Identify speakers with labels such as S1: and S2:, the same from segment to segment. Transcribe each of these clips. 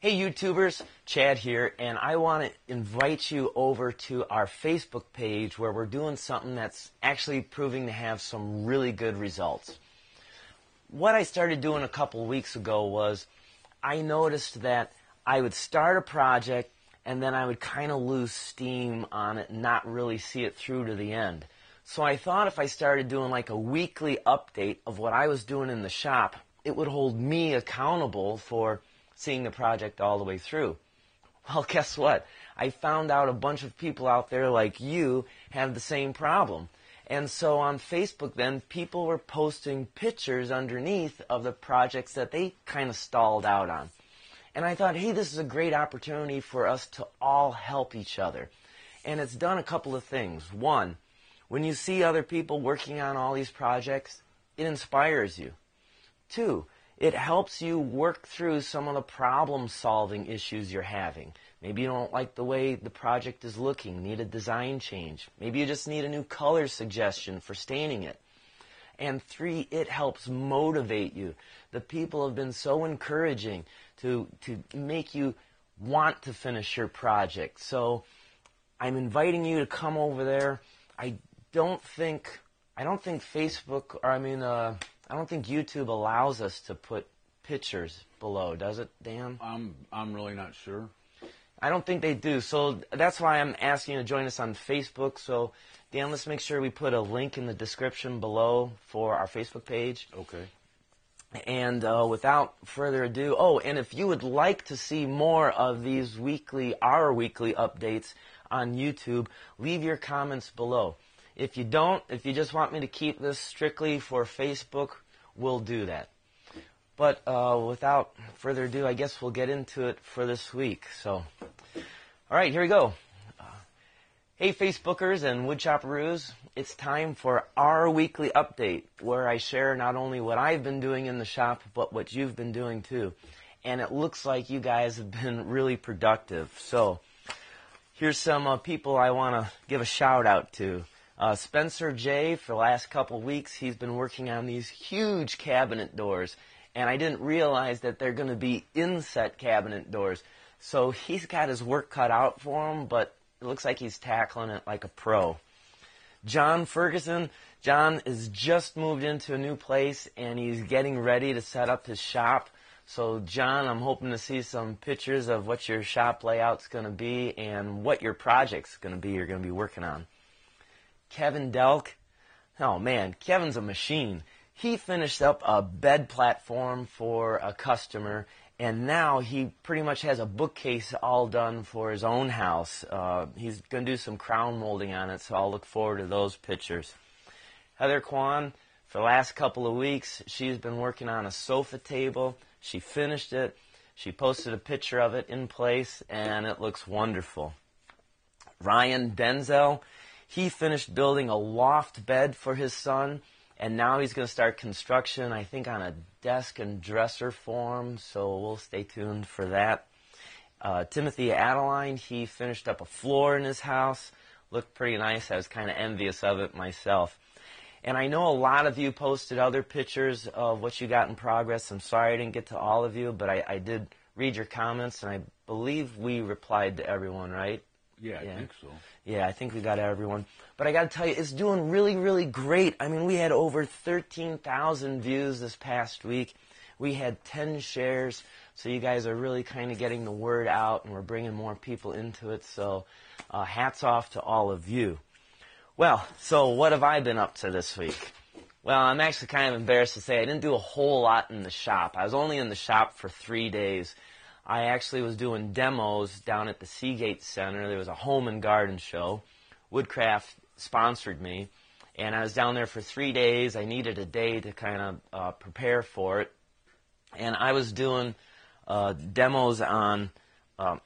S1: Hey YouTubers, Chad here, and I want to invite you over to our Facebook page where we're doing something that's actually proving to have some really good results. What I started doing a couple weeks ago was I noticed that I would start a project and then I would kind of lose steam on it and not really see it through to the end. So I thought if I started doing like a weekly update of what I was doing in the shop, it would hold me accountable for seeing the project all the way through. Well, guess what? I found out a bunch of people out there like you have the same problem. And so on Facebook then, people were posting pictures underneath of the projects that they kind of stalled out on. And I thought, hey, this is a great opportunity for us to all help each other. And it's done a couple of things. One, when you see other people working on all these projects, it inspires you. Two, it helps you work through some of the problem-solving issues you're having. Maybe you don't like the way the project is looking, need a design change. Maybe you just need a new color suggestion for staining it. And three, it helps motivate you. The people have been so encouraging to make you want to finish your project. So I'm inviting you to come over there. I don't think Facebook, or I don't think YouTube allows us to put pictures below, does it, Dan?
S2: I'm really not sure.
S1: I don't think they do. So that's why I'm asking you to join us on Facebook. So, Dan, let's make sure we put a link in the description below for our Facebook page.
S2: Okay.
S1: And without further ado, oh, and if you would like to see more of these our weekly updates on YouTube, leave your comments below. If you don't, if you just want me to keep this strictly for Facebook, we'll do that. But without further ado, I guess we'll get into it for this week. So, all right, here we go. Hey, Facebookers and woodchopperoos, it's time for our weekly update, where I share not only what I've been doing in the shop, but what you've been doing too. And it looks like you guys have been really productive. So, here's some people I want to give a shout out to. Spencer J, for the last couple weeks, he's been working on these huge cabinet doors, and I didn't realize that they're going to be inset cabinet doors. So he's got his work cut out for him, but it looks like he's tackling it like a pro. John Ferguson, John has just moved into a new place, and he's getting ready to set up his shop. So John, I'm hoping to see some pictures of what your shop layout's going to be and what your project's going to be you're going to be working on. Kevin Delk, oh man, Kevin's a machine. He finished up a bed platform for a customer, and now he pretty much has a bookcase all done for his own house. He's going to do some crown molding on it, so I'll look forward to those pictures. Heather Kwan, for the last couple of weeks, she's been working on a sofa table. She finished it. She posted a picture of it in place, and it looks wonderful. Ryan Denzel, he finished building a loft bed for his son, and now he's going to start construction, I think, on a desk and dresser for him, so we'll stay tuned for that. Timothy Adeline, he finished up a floor in his house. Looked pretty nice. I was kind of envious of it myself. And I know a lot of you posted other pictures of what you got in progress. I'm sorry I didn't get to all of you, but I did read your comments, and I believe we replied to everyone, right?
S2: Yeah, I think so.
S1: Yeah, I think we got everyone. But I got to tell you, it's doing really, really great. I mean, we had over 13,000 views this past week. We had 10 shares, so you guys are really kind of getting the word out, and we're bringing more people into it. So hats off to all of you. Well, so what have I been up to this week? Well, I'm actually kind of embarrassed to say I didn't do a whole lot in the shop. I was only in the shop for 3 days. I actually was doing demos down at the Seagate Center. There was a home and garden show. Woodcraft sponsored me, and I was down there for 3 days. I needed a day to kind of prepare for it, and I was doing demos on, wow,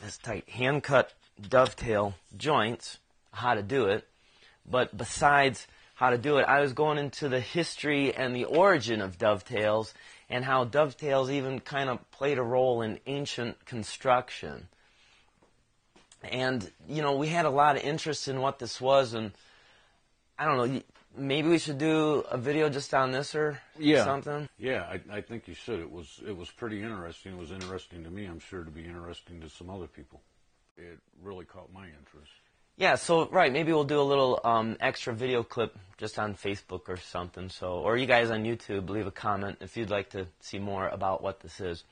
S1: this is tight, hand-cut dovetail joints, how to do it. But besides how to do it, I was going into the history and the origin of dovetails, and how dovetails even kind of played a role in ancient construction. And, you know, we had a lot of interest in what this was, and I don't know, maybe we should do a video just on this or something.
S2: Yeah, I think you should. It was pretty interesting. It was interesting to me. I'm sure to be interesting to some other people. It really caught my interest.
S1: Yeah, so right, maybe we'll do a little extra video clip just on Facebook or something. So, or you guys on YouTube, leave a comment if you'd like to see more about what this is.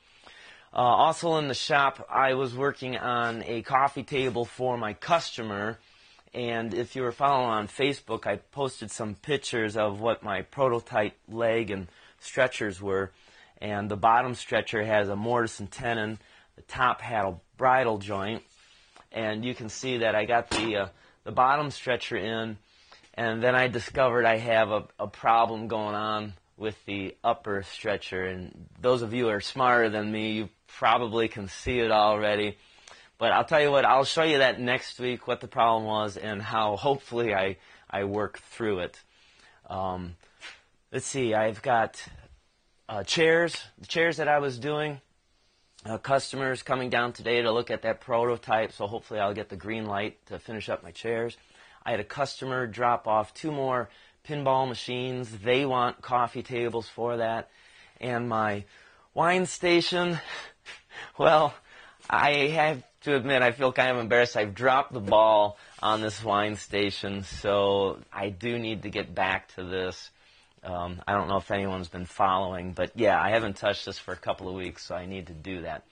S1: Also in the shop, I was working on a coffee table for my customer, and if you were following on Facebook, I posted some pictures of what my prototype leg and stretchers were. And the bottom stretcher has a mortise and tenon, the top had a bridle joint. And you can see that I got the bottom stretcher in, and then I discovered I have a problem going on with the upper stretcher. And those of you who are smarter than me, you probably can see it already. But I'll tell you what, I'll show you that next week, what the problem was and how hopefully I work through it. Let's see, I've got chairs, the chairs that I was doing. Customers coming down today to look at that prototype, so hopefully I'll get the green light to finish up my chairs. I had a customer drop off 2 more pinball machines. They want coffee tables for that. And my wine station, well, I have to admit I feel kind of embarrassed. I've dropped the ball on this wine station, so I do need to get back to this. I don't know if anyone's been following, but yeah, I haven't touched this for a couple of weeks, so I need to do that.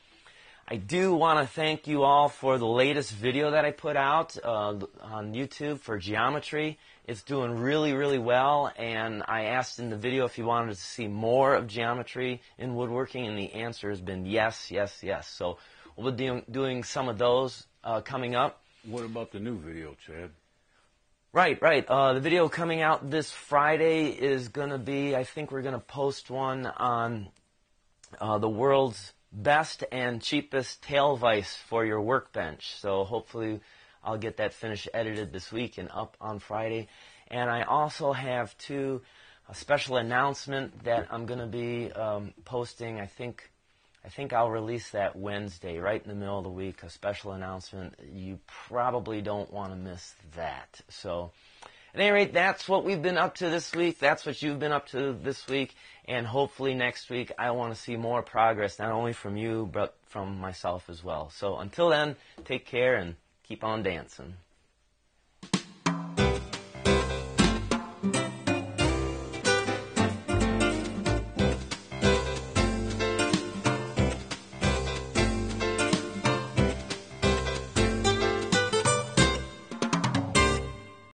S1: I do want to thank you all for the latest video that I put out on YouTube for geometry. It's doing really, really well, and I asked in the video if you wanted to see more of geometry in woodworking, and the answer has been yes, yes, yes. So we'll be doing some of those coming up.
S2: What about the new video, Chad?
S1: Right. The video coming out this Friday is going to be, I think we're going to post one on the world's best and cheapest tail vise for your workbench. So hopefully I'll get that finished edited this week and up on Friday. And I also have a special announcement that I'm going to be posting. I think I'll release that Wednesday, right in the middle of the week, a special announcement. You probably don't want to miss that. So, at any rate, that's what we've been up to this week. That's what you've been up to this week. And hopefully next week I want to see more progress, not only from you, but from myself as well. So, until then, take care and keep on dancing.